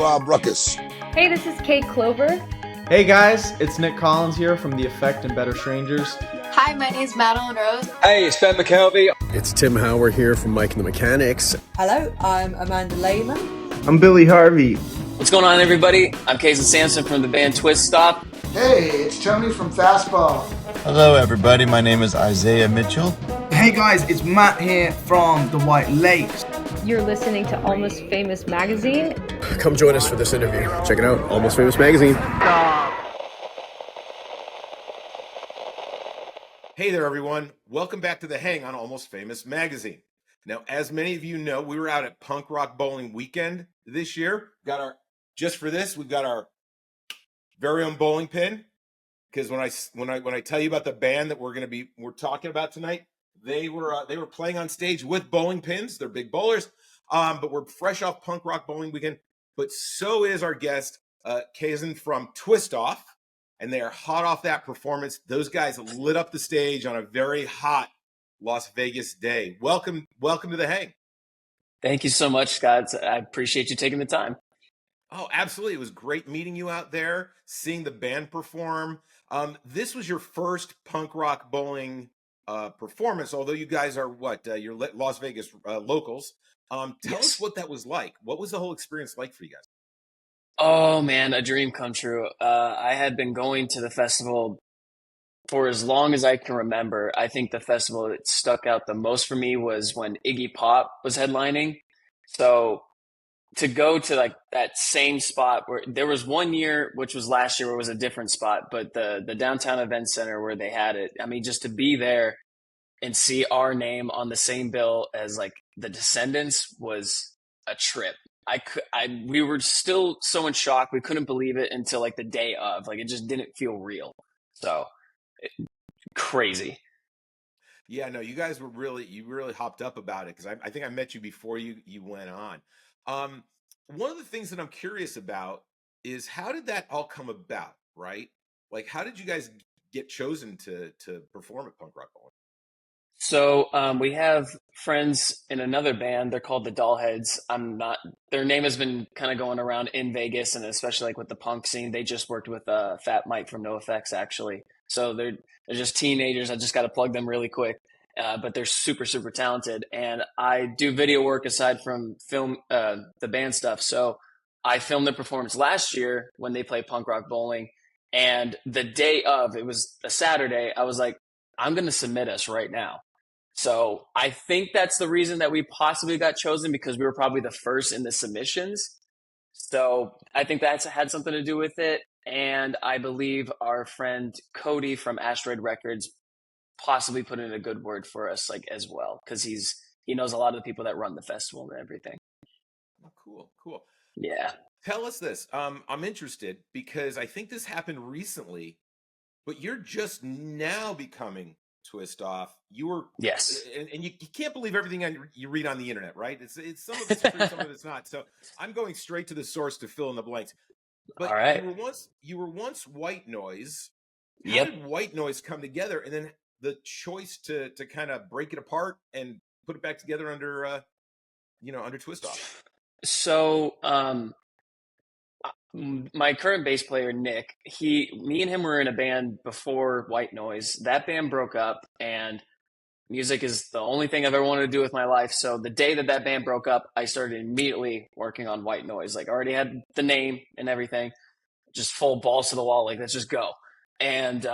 Rob Ruckus. Hey, this is Kate Clover. Hey guys, it's Nick Collins here from The Effect and Better Strangers. Hi, my name is Madeline Rose. Hey, it's Ben McKelvey. It's Tim Howard here from Mike and the Mechanics. Hello, I'm Amanda Lehman. I'm Billy Harvey. What's going on, everybody? I'm Kaesen Samson from the band Twist Stop. Hey, it's Tony from Fastball. Hello, everybody. My name is Isaiah Mitchell. Hey guys, it's Matt here from the White Lakes. You're listening to Almost Famous Magazine. Come join us for this interview. Check it out, Almost Famous Magazine. Hey there, everyone. Welcome back to The Hang on Almost Famous Magazine. Now, as many of you know, we were out at Punk Rock Bowling Weekend this year. We've got our very own bowling pin. Because when I tell you about the band that we're talking about tonight, they were playing on stage with bowling pins. They're big bowlers, but we're fresh off Punk Rock Bowling Weekend. But so is our guest, Kaesen from Twist Off, and they are hot off that performance. Those guys lit up the stage on a very hot Las Vegas day. Welcome to The Hang. Thank you so much, Scott. I appreciate you taking the time. Oh, absolutely. It was great meeting you out there, seeing the band perform. This was your first Punk Rock Bowling performance, although you guys are you're Las Vegas locals. Tell us what that was like. What was the whole experience like for you guys? Oh man, a dream come true. I had been going to the festival for as long as I can remember. I think the festival that stuck out the most for me was when Iggy Pop was headlining. So to go to like that same spot where there was one year, which was last year, where it was a different spot, but the downtown event center where they had it. I mean, just to be there and see our name on the same bill as like the Descendants was a trip. We were still so in shock. We couldn't believe it until like the day of, like, it just didn't feel real. So crazy. Yeah, no, you guys you really hopped up about it. Cause I think I met you before you went on. One of the things that I'm curious about is how did that all come about, right? Like, how did you guys get chosen to perform at Punk Rock Bowling? So we have friends in another band. They're called the Dollheads. Their name has been kind of going around in Vegas, and especially like with the punk scene. They just worked with Fat Mike from NoFX, actually. So they're just teenagers. I just got to plug them really quick. But they're super, super talented. And I do video work aside from film, the band stuff. So I filmed the performance last year when they played Punk Rock Bowling. And the day of, it was a Saturday, I was like, I'm going to submit us right now. So I think that's the reason that we possibly got chosen, because we were probably the first in the submissions. So I think that's had something to do with it. And I believe our friend Cody from Asteroid Records possibly put in a good word for us, like, as well, because he knows a lot of the people that run the festival and everything. Oh, cool. Yeah. Tell us this. I'm interested because I think this happened recently, but you're just now becoming Twist Off. Yes, and you can't believe everything you read on the internet, right? It's some of it's true, some of it's not. So I'm going straight to the source to fill in the blanks. But all right. you were once White Noise. How Yep. did White Noise come together, and then the choice to kind of break it apart and put it back together under Twist Off? So my current bass player, Nick, me and him were in a band before White Noise. That band broke up, and music is the only thing I've ever wanted to do with my life. So the day that band broke up, I started immediately working on White Noise. Like, I already had the name and everything, just full balls to the wall. Like, let's just go. And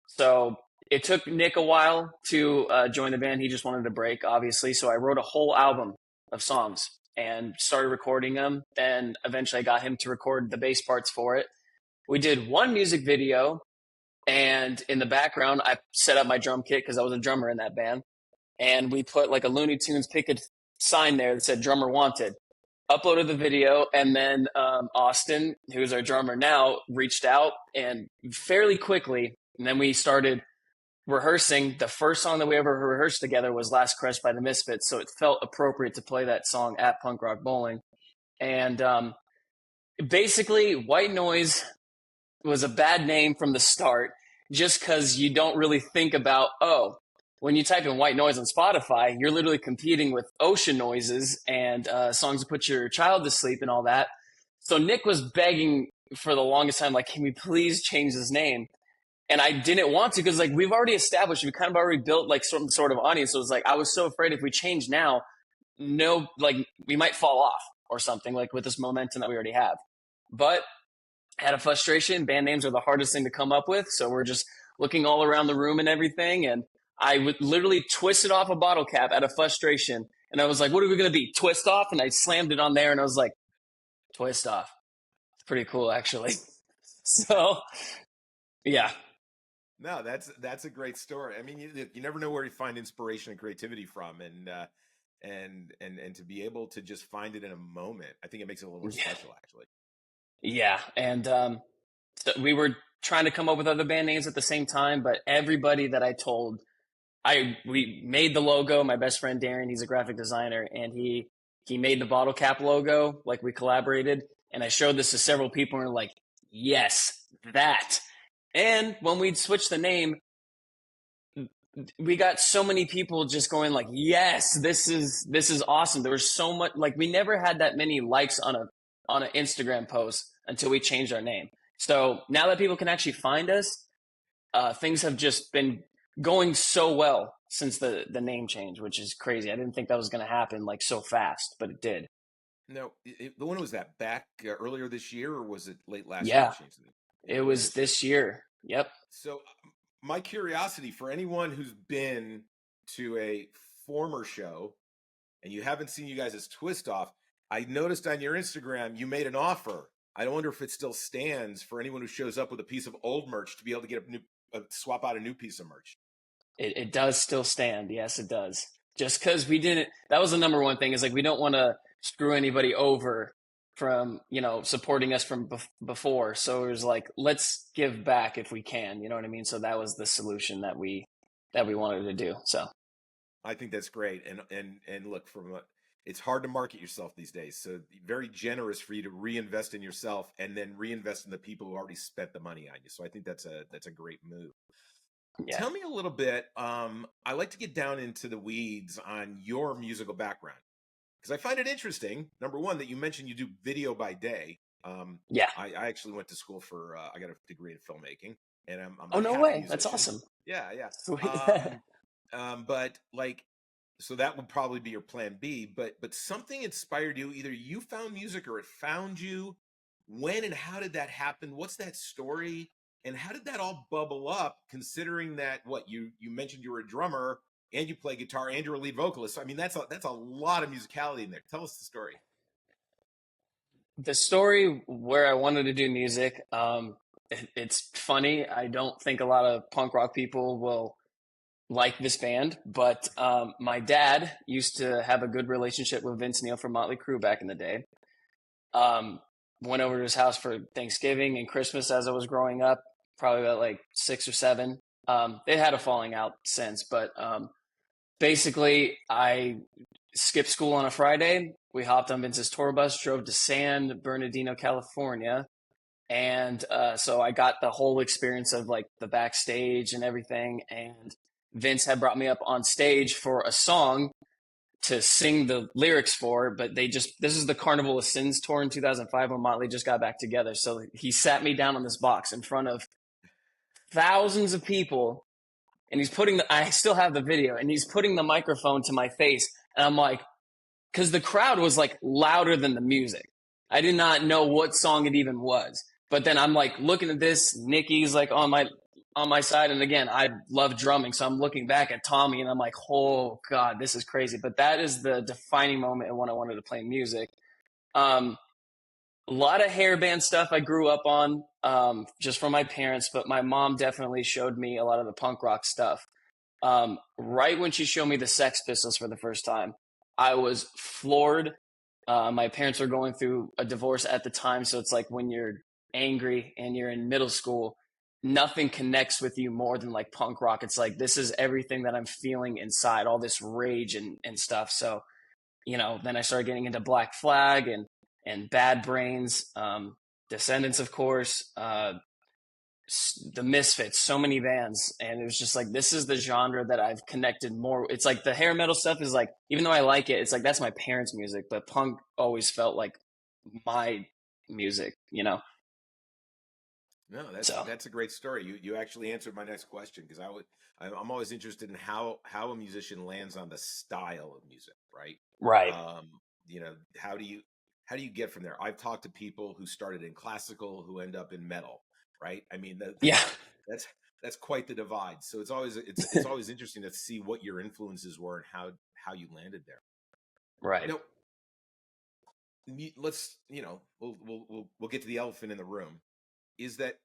so it took Nick a while to join the band. He just wanted to break, obviously. So I wrote a whole album of songs and started recording them. Then eventually I got him to record the bass parts for it. We did one music video, and in the background, I set up my drum kit because I was a drummer in that band. And we put like a Looney Tunes picket sign there that said "Drummer Wanted." Uploaded the video, and then Austin, who's our drummer now, reached out, and fairly quickly, and then we started rehearsing. The first song that we ever rehearsed together was Last Crush by the Misfits, so it felt appropriate to play that song at Punk Rock Bowling. And basically, White Noise was a bad name from the start, just because you don't really think about, when you type in White Noise on Spotify, you're literally competing with ocean noises and songs to put your child to sleep and all that. So Nick was begging for the longest time, like, can we please change his name? And I didn't want to because like we've already established, we kind of already built like some sort of audience. So it was like I was so afraid if we change now, no, like we might fall off or something like with this momentum that we already have. But out of frustration, band names are the hardest thing to come up with. So we're just looking all around the room and everything. And I would literally twisted off a bottle cap out of frustration. And I was like, what are we going to be? Twist off? And I slammed it on there and I was like, twist off. It's pretty cool, actually. So, yeah. No, that's a great story. I mean, you never know where you find inspiration and creativity from, and to be able to just find it in a moment, I think it makes it a little more special, actually. Yeah, and so we were trying to come up with other band names at the same time, but everybody that I told, we made the logo. My best friend Darren, he's a graphic designer, and he made the bottle cap logo. Like we collaborated, and I showed this to several people, and they're like, "Yes, that." And when we'd switch the name, we got so many people just going like, "Yes, this is awesome." There was so much, like we never had that many likes on an Instagram post until we changed our name. So now that people can actually find us, things have just been going so well since the name change, which is crazy. I didn't think that was going to happen like so fast, but it did. No, when was that? Back earlier this year, or was it late last year? Yeah, it was this year. Yep. So my curiosity for anyone who's been to a former show and you haven't seen you guys as Twist Off, I noticed on your Instagram you made an offer. I wonder if it still stands for anyone who shows up with a piece of old merch to be able to get swap out a new piece of merch. It does still stand. Yes, it does. Just because that was the number one thing, is like we don't want to screw anybody over from, supporting us from before. So it was like, let's give back if we can, you know what I mean? So that was the solution that we wanted to do. So I think that's great. And look, it's hard to market yourself these days. So very generous for you to reinvest in yourself and then reinvest in the people who already spent the money on you. So I think that's a great move. Yeah. Tell me a little bit. I like to get down into the weeds on your musical background, because I find it interesting. Number one, that you mentioned you do video by day. Yeah. I actually went to school for, I got a degree in filmmaking, and I'm oh, no way. Musician. That's awesome. Yeah. But like, so that would probably be your plan B, but something inspired you. Either you found music or it found you. When and how did that happen? What's that story? And how did that all bubble up, considering that you mentioned you were a drummer and you play guitar and you're a lead vocalist? I mean, that's a lot of musicality in there. Tell us the story. The story where I wanted to do music, it's funny. I don't think a lot of punk rock people will like this band, but my dad used to have a good relationship with Vince Neil from Motley Crue back in the day. Went over to his house for Thanksgiving and Christmas as I was growing up, probably about like 6 or 7. They had a falling out since, but basically I skipped school on a Friday. We hopped on Vince's tour bus, drove to San Bernardino, California. And so I got the whole experience of like the backstage and everything. And Vince had brought me up on stage for a song to sing the lyrics for, but this is the Carnival of Sins tour in 2005 when Motley just got back together. So he sat me down on this box in front of thousands of people, and I still have the video, and he's putting the microphone to my face, and I'm like, because the crowd was like louder than the music. I did not know what song it even was, but then I'm like looking at this, Nikki's like on my side, and again, I love drumming, so I'm looking back at Tommy, and I'm like, oh God, this is crazy. But that is the defining moment in when I wanted to play music. A lot of hair band stuff I grew up on, just from my parents, but my mom definitely showed me a lot of the punk rock stuff. Right when she showed me the Sex Pistols for the first time, I was floored. My parents were going through a divorce at the time, so it's like when you're angry and you're in middle school, nothing connects with you more than like punk rock. It's like, this is everything that I'm feeling inside, all this rage and stuff. So, then I started getting into Black Flag and Bad Brains, Descendants, of course, the Misfits, so many bands. And it was just like, this is the genre that I've connected more. It's like the hair metal stuff is like, even though I like it, it's like, that's my parents' music, but punk always felt like my music, No, So that's a great story. You actually answered my next question, because I'm always interested in how a musician lands on the style of music, right? right. Um, how do you get from there? I've talked to people who started in classical who end up in metal, right? I mean, Yeah, that's that's quite the divide. So it's always interesting to see what your influences were and how you landed there. right. Now, let's we'll get to the elephant in the room. Is that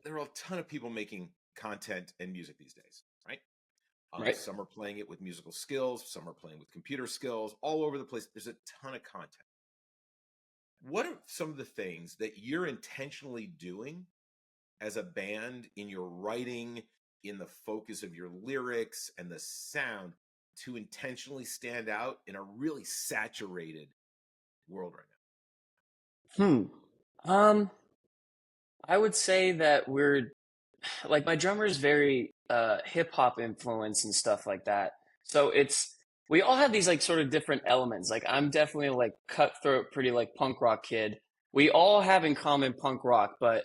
there are a ton of people making content and music these days, right? Right. Some are playing it with musical skills, some are playing with computer skills, all over the place. There's a ton of content. What are some of the things that you're intentionally doing as a band in your writing, in the focus of your lyrics and the sound, to intentionally stand out in a really saturated world right Hmm. Um, I would say that we're like my drummer is very hip hop influence and stuff like that. So it's we all have these like sort of different elements. Like I'm definitely like cutthroat, pretty like punk rock kid. We all have in common punk rock, but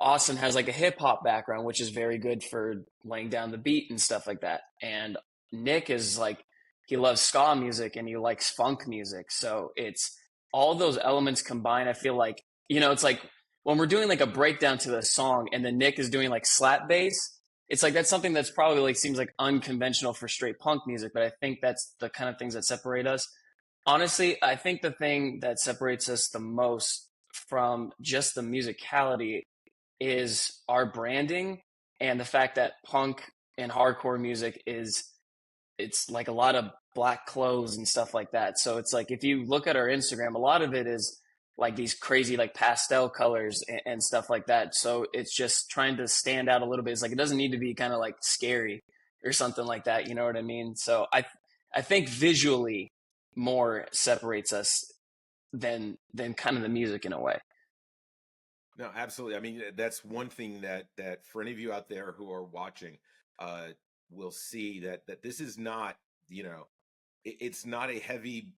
Austin has like a hip hop background, which is very good for laying down the beat and stuff like that. And Nick is like, he loves ska music and he likes funk music. So it's all those elements combined. I feel like, it's like when we're doing like a breakdown to the song and then Nick is doing like slap bass, it's like that's something that's probably like seems like unconventional for straight punk music, but I think that's the kind of things that separate us. Honestly, I think the thing that separates us the most from just the musicality is our branding and the fact that punk and hardcore music is it's like a lot of black clothes and stuff like that. So it's like if you look at our Instagram, a lot of it is like these crazy like pastel colors and stuff like that. So it's just trying to stand out a little bit. It's like it doesn't need to be kind of like scary or something like that. You know what I mean? So I think visually more separates us than kind of the music in a way. now. No, absolutely. I mean, that's one thing that for any of you out there who are watching, uh, will see that this is not, it's not a heavy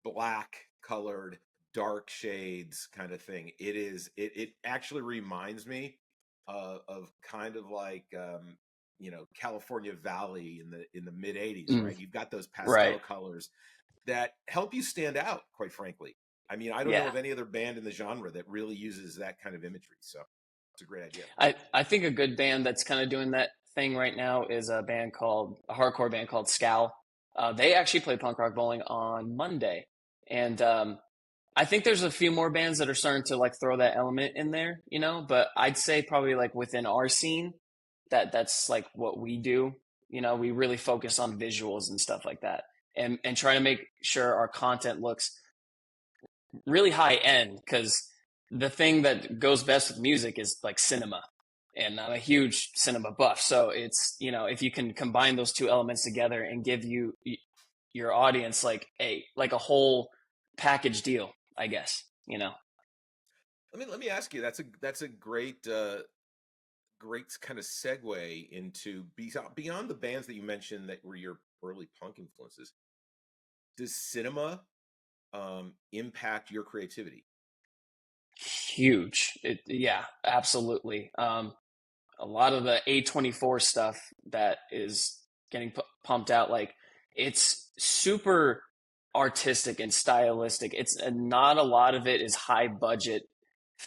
black colored dark shades kind of thing. It actually reminds me of kind of like California Valley in the mid 80s, Mm, right? You've got those pastel right. colors that help you stand out, quite frankly. I mean, I don't know Yeah. of any other band in the genre that really uses that kind of imagery, so it's a great idea. I think a good band that's kind of doing that thing right now is a hardcore band called Scowl. They actually play punk rock bowling on Monday, and I think there's a few more bands that are starting to like throw that element in there, But I'd say probably like within our scene, that's like what we do. We really focus on visuals and stuff like that, and try to make sure our content looks really high end because the thing that goes best with music is like cinema. And I'm a huge cinema buff. So it's, if you can combine those two elements together and give your audience like a whole package deal, I guess. Let me ask you. That's a great kind of segue into beyond the bands that you mentioned that were your early punk influences. Does cinema impact your creativity? Huge. Yeah, absolutely. A lot of the A24 stuff that is getting pumped out, like it's super artistic and stylistic. It's not a lot of it is high budget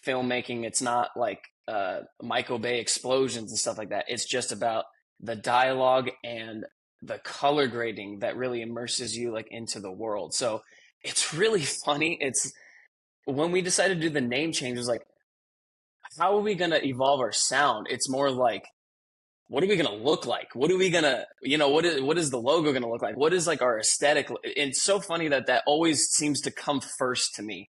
filmmaking. It's not like Michael Bay explosions and stuff like that. It's just about the dialogue and the color grading that really immerses you like into the world. So it's really funny. It's when we decided to do the name change, it was like, how are we gonna evolve our sound? It's more like what are we gonna look like? What are we gonna, what is the logo gonna look like? What is like our aesthetic? It's so funny that always seems to come first to me.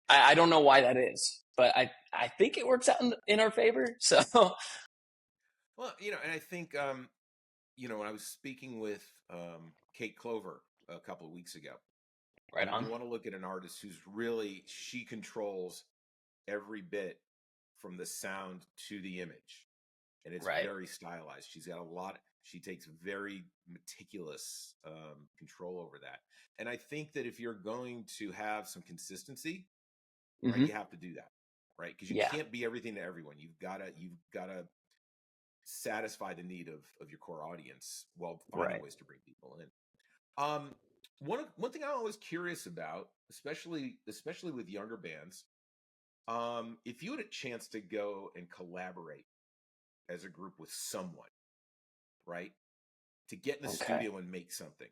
I don't know why that is, but I think it works out in our favor. So Well, and I think when I was speaking with Kate Clover a couple of weeks ago, right you on. want to look at an artist who's really she controls every bit from the sound to the image, and it's Right. very stylized. She's got a lot. She takes very meticulous control over that, and I think that if you're going to have some consistency, right? Hmm. You have to do that, right? Because you Yeah. can't be everything to everyone. You've gotta satisfy the need of your core audience while finding Right. ways to bring people in. Um, one thing I'm always curious about, especially with younger bands, if you had a chance to go and collaborate as a group with someone, right, to get in the Okay. studio and make something,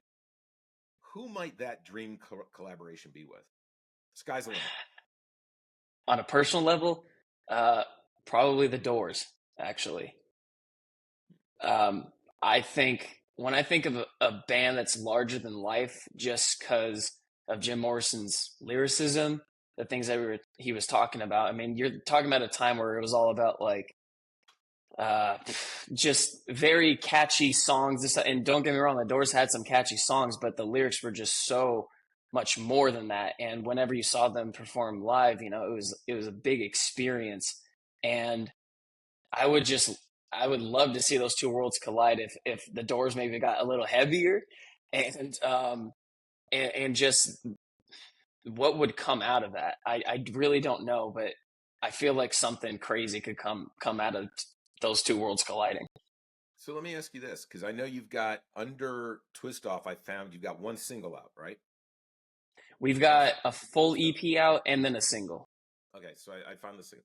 who might that dream collaboration be with? Sky's the limit. On a personal level, uh, probably the Doors, actually. Um, I think when I think of a band that's larger than life, just because of Jim Morrison's lyricism, the things that he was talking about. I mean, you're talking about a time where it was all about like uh, just very catchy songs. And don't get me wrong, the Doors had some catchy songs, but the lyrics were just so much more than that. And whenever you saw them perform live, it was a big experience. And I would just I would love to see those two worlds collide if the Doors maybe got a little heavier, and and just what would come out of that. I really don't know, but I feel like something crazy could come out of those two worlds colliding. So let me ask you this, because I know you've got under Twist Off. I found you've got one single out, right? We've One got a full so EP out and then a single. okay, so I found the single.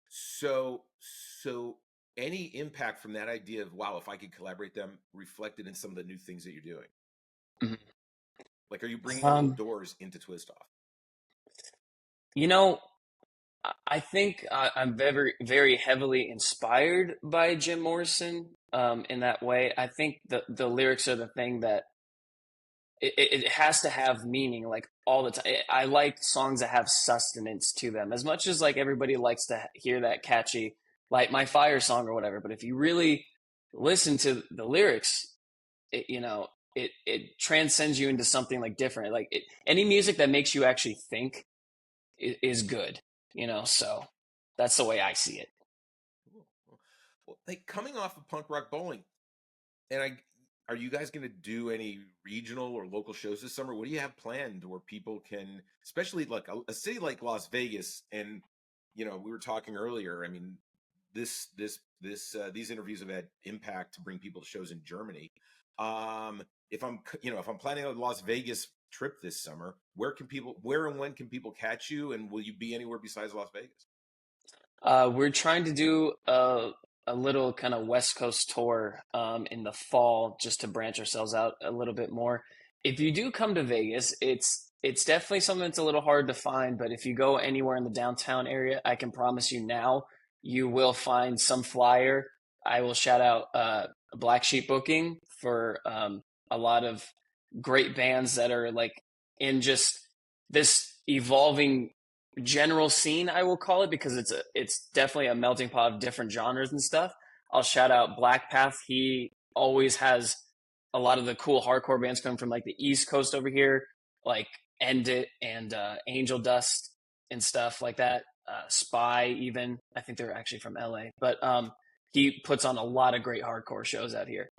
So any impact from that idea of wow, if I could collaborate them reflected in some of the new things that you're doing? Mhm. Like, are you bringing the old Um, Doors into Twist Off? you know, I think I'm very, very heavily inspired by Jim Morrison in that way. I think the lyrics are the thing that it has to have meaning like all the time. I like songs that have sustenance to them as much as like everybody likes to hear that catchy "Light My Fire" song or whatever. But if you really listen to the lyrics, it transcends you into something like different. Like any music that makes you actually think is good. So that's the way I see it. Cool. Well, like coming off of Punk Rock Bowling, and are you guys going to do any regional or local shows this summer? What do you have planned where people can, especially like a city like Las Vegas? And we were talking earlier. I mean, these interviews have had impact to bring people to shows in Germany. If I'm planning a Las Vegas trip this summer, where and when can people catch you? And will you be anywhere besides Las Vegas? We're trying to do a little kind of West Coast tour in the fall just to branch ourselves out a little bit more. If you do come to Vegas, it's definitely something that's a little hard to find, but if you go anywhere in the downtown area, I can promise you now you will find some flyer. I will shout out Black Sheep Booking for a lot of great bands that are like in just this evolving general scene, I will call it, because it's definitely a melting pot of different genres and stuff. I'll shout out Black Path. He always has a lot of the cool hardcore bands coming from like the East Coast over here, like End It and Angel Dust and stuff like that. Spy, even I think they're actually from LA, but he puts on a lot of great hardcore shows out here.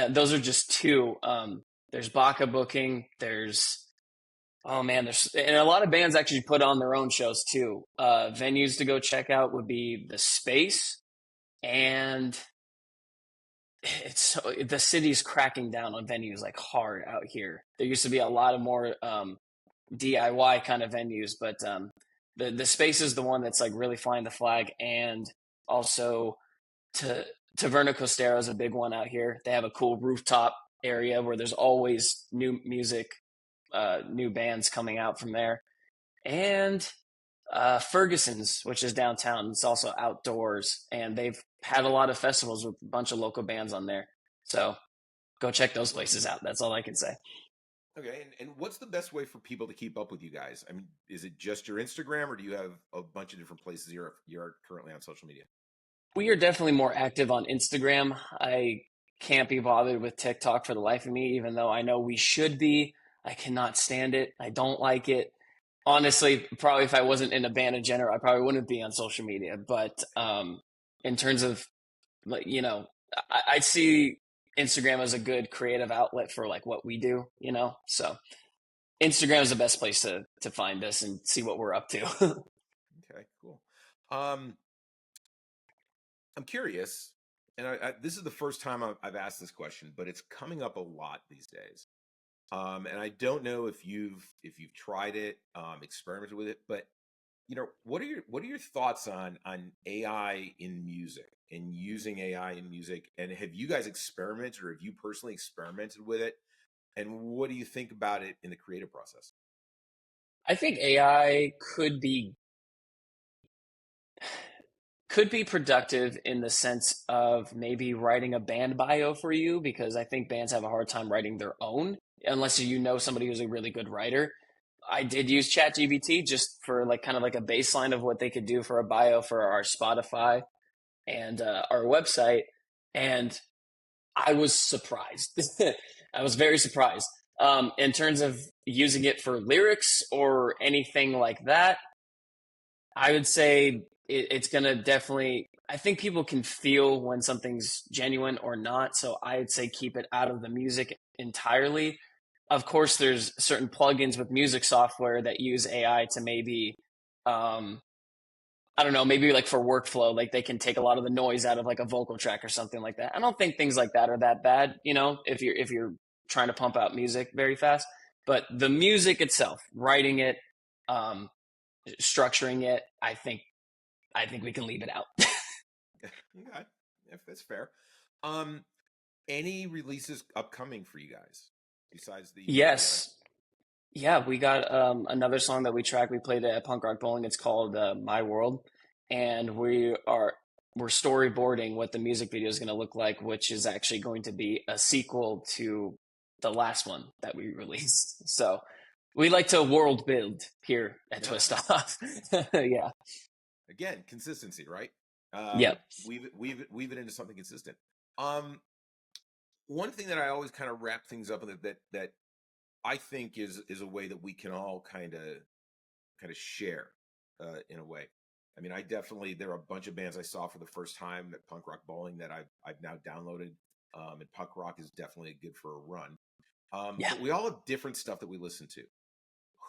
Those are just two. There's Baka Booking. There's Oh man, there's and a lot of bands actually put on their own shows too. Venues to go check out would be the Space, and the city's cracking down on venues like hard out here. There used to be a lot of more DIY kind of venues, but the Space is the one that's like really flying the flag, and also to Taverna Costera is a big one out here. They have a cool rooftop area where there's always new music, new bands coming out from there. And Ferguson's, which is downtown. It's also outdoors, and they've had a lot of festivals with a bunch of local bands on there. So go check those places out. That's all I can say. Okay, and what's the best way for people to keep up with you guys? I mean, is it just your Instagram, or do you have a bunch of different places you're currently on social media? We are definitely more active on Instagram. I can't be bothered with TikTok for the life of me, even though I know we should be. I cannot stand it. I don't like it. Honestly, probably if I wasn't in a band in general, I probably wouldn't be on social media. But in terms of, like, I see Instagram as a good creative outlet for like what we do. So Instagram is the best place to find us and see what we're up to. Okay, cool. Um, I'm curious, and this is the first time I've asked this question, but it's coming up a lot these days. And I don't know if you've tried it, experimented with it, but what are your thoughts on AI in music and using AI in music? And have you guys experimented, or have you personally experimented with it? And what do you think about it in the creative process? I think AI could be productive in the sense of maybe writing a band bio for you, because I think bands have a hard time writing their own unless you know somebody who's a really good writer. I did use ChatGPT just for like kind of like a baseline of what they could do for a bio for our Spotify and our website, and I was surprised. I was very surprised. In terms of using it for lyrics or anything like that, I would say it's going to definitely, I think people can feel when something's genuine or not. So I'd say keep it out of the music entirely. Of course, there's certain plugins with music software that use AI to maybe, um, I don't know, maybe like for workflow, like they can take a lot of the noise out of like a vocal track or something like that. I don't think things like that are that bad, if you're trying to pump out music very fast. But the music itself, writing it, um, structuring it, I think we can leave it out. Okay, if that's fair. Um, any releases upcoming for you guys besides the AI? Yes. Yeah, we got another song that we tracked. We played it at Punk Rock Bowling. It's called My World. And we're storyboarding what the music video is going to look like, which is actually going to be a sequel to the last one that we released. So we like to world build here at Twist Off. Yeah. Again, consistency, right? Yep. Weave it into something consistent. Um, One thing that I always kind of wrap things up with, that I think is a way that we can all kind of share, in a way. I mean, I definitely, there are a bunch of bands I saw for the first time at Punk Rock Bowling that I've now downloaded. And punk rock is definitely good for a run. Yeah. But we all have different stuff that we listen to.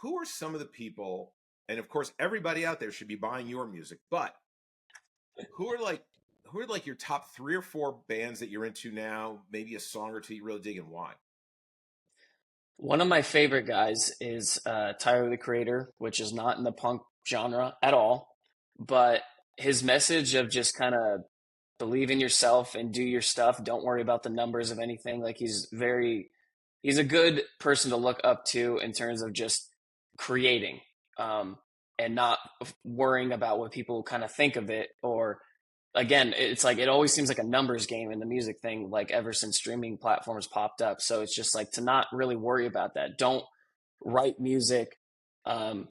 Who are some of the people? And of course, everybody out there should be buying your music, but who are like who are like your top three or four bands that you're into now? Maybe a song or two you really dig, and why? One of my favorite guys is Tyler the Creator, which is not in the punk genre at all, but his message of just kind of believe in yourself and do your stuff. Don't worry about the numbers of anything. Like he's a good person to look up to in terms of just creating, um, and not worrying about what people kind of think of it. Or again, it's like it always seems like a numbers game in the music thing, like ever since streaming platforms popped up. So it's just like to not really worry about that. Don't write music um,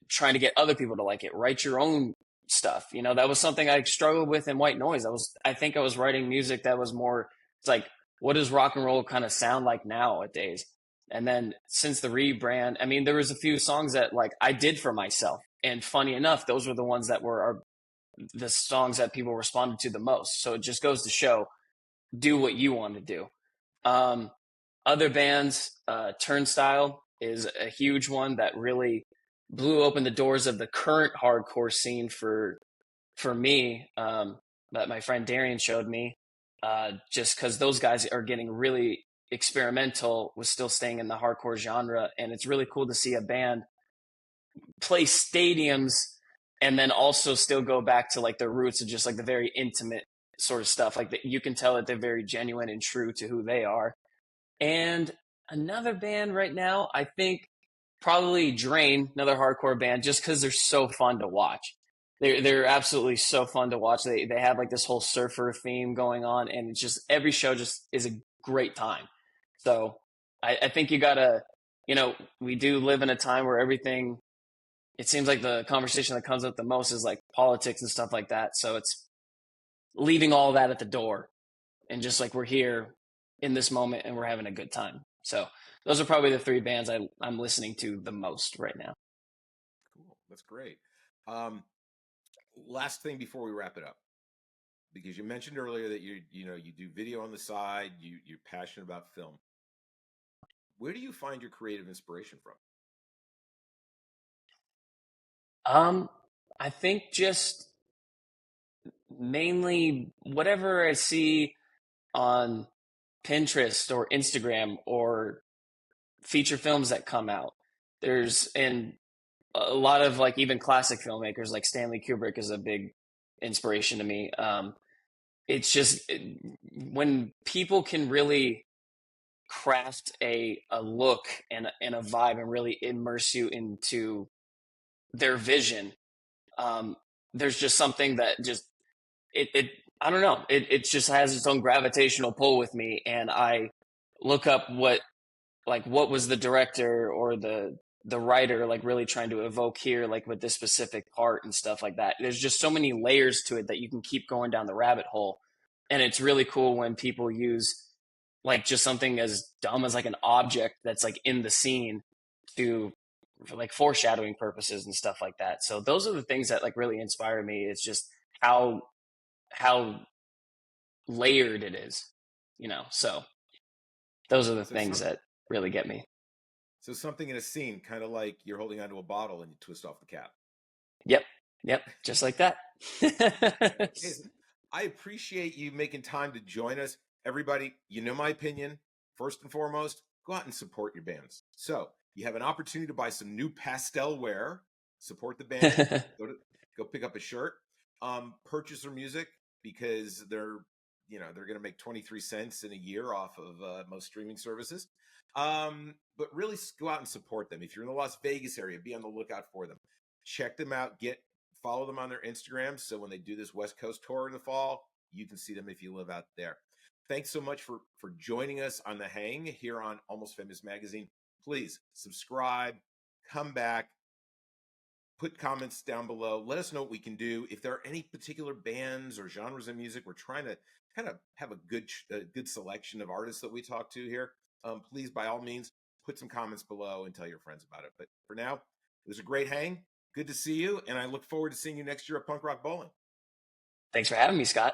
trying to get other people to like it. Write your own stuff. That was something I struggled with in White Noise. I think I was writing music that was more, it's like, what does rock and roll kind of sound like nowadays? And then since the rebrand, I mean, there was a few songs that like I did for myself. And funny enough, those were the ones that were the songs that people responded to the most. So it just goes to show, do what you want to do. Um, Other bands, Turnstile is a huge one that really blew open the doors of the current hardcore scene for me. That my friend Darian showed me, just because those guys are getting really experimental with still staying in the hardcore genre, and it's really cool to see a band play stadiums and then also still go back to like their roots of just like the very intimate sort of stuff. Like that, you can tell that they're very genuine and true to who they are. And another band right now, I think probably Drain, another hardcore band, just because they're so fun to watch. They're absolutely so fun to watch. They have like this whole surfer theme going on, and it's just every show just is a great time. So I think you gotta, we do live in a time where everything, it seems like the conversation that comes up the most is like politics and stuff like that. So it's leaving all that at the door and just like we're here in this moment and we're having a good time. So those are probably the three bands I'm listening to the most right now. Cool, that's great. Um, Last thing before we wrap it up, because you mentioned earlier that you do video on the side, you're passionate about film. Where do you find your creative inspiration from? Um, I think just mainly whatever I see on Pinterest or Instagram or feature films that come out. And a lot of like even classic filmmakers like Stanley Kubrick is a big inspiration to me. It's just when people can really craft a look and a vibe and really immerse you into their vision. There's just something that just it I don't know. It just has its own gravitational pull with me, and I look up what was the director or the writer like really trying to evoke here, like with this specific part and stuff like that. There's just so many layers to it that you can keep going down the rabbit hole, and it's really cool when people use like just something as dumb as like an object that's like in the scene to for like foreshadowing purposes and stuff like that. So those are the things that like really inspire me. It's just how layered it is, So those are the things that really get me. So something in a scene, kind of like you're holding onto a bottle and you twist off the cap. Yep, just like that. I appreciate you making time to join us. Everybody, you know my opinion. First and foremost, go out and support your bands. So you have an opportunity to buy some new pastel wear, support the band, go pick up a shirt, purchase their music because they're going to make 23 cents in a year off of most streaming services. But really go out and support them. If you're in the Las Vegas area, be on the lookout for them. Check them out. Follow them on their Instagram. So when they do this West Coast tour in the fall, you can see them if you live out there. Thanks so much for joining us on The Hang here on Almost Famous Magazine. Please subscribe, come back, put comments down below. Let us know what we can do. If there are any particular bands or genres of music, we're trying to kind of have a good selection of artists that we talk to here. Please, by all means, put some comments below and tell your friends about it. But for now, it was a great hang. Good to see you, and I look forward to seeing you next year at Punk Rock Bowling. Thanks for having me, Scott.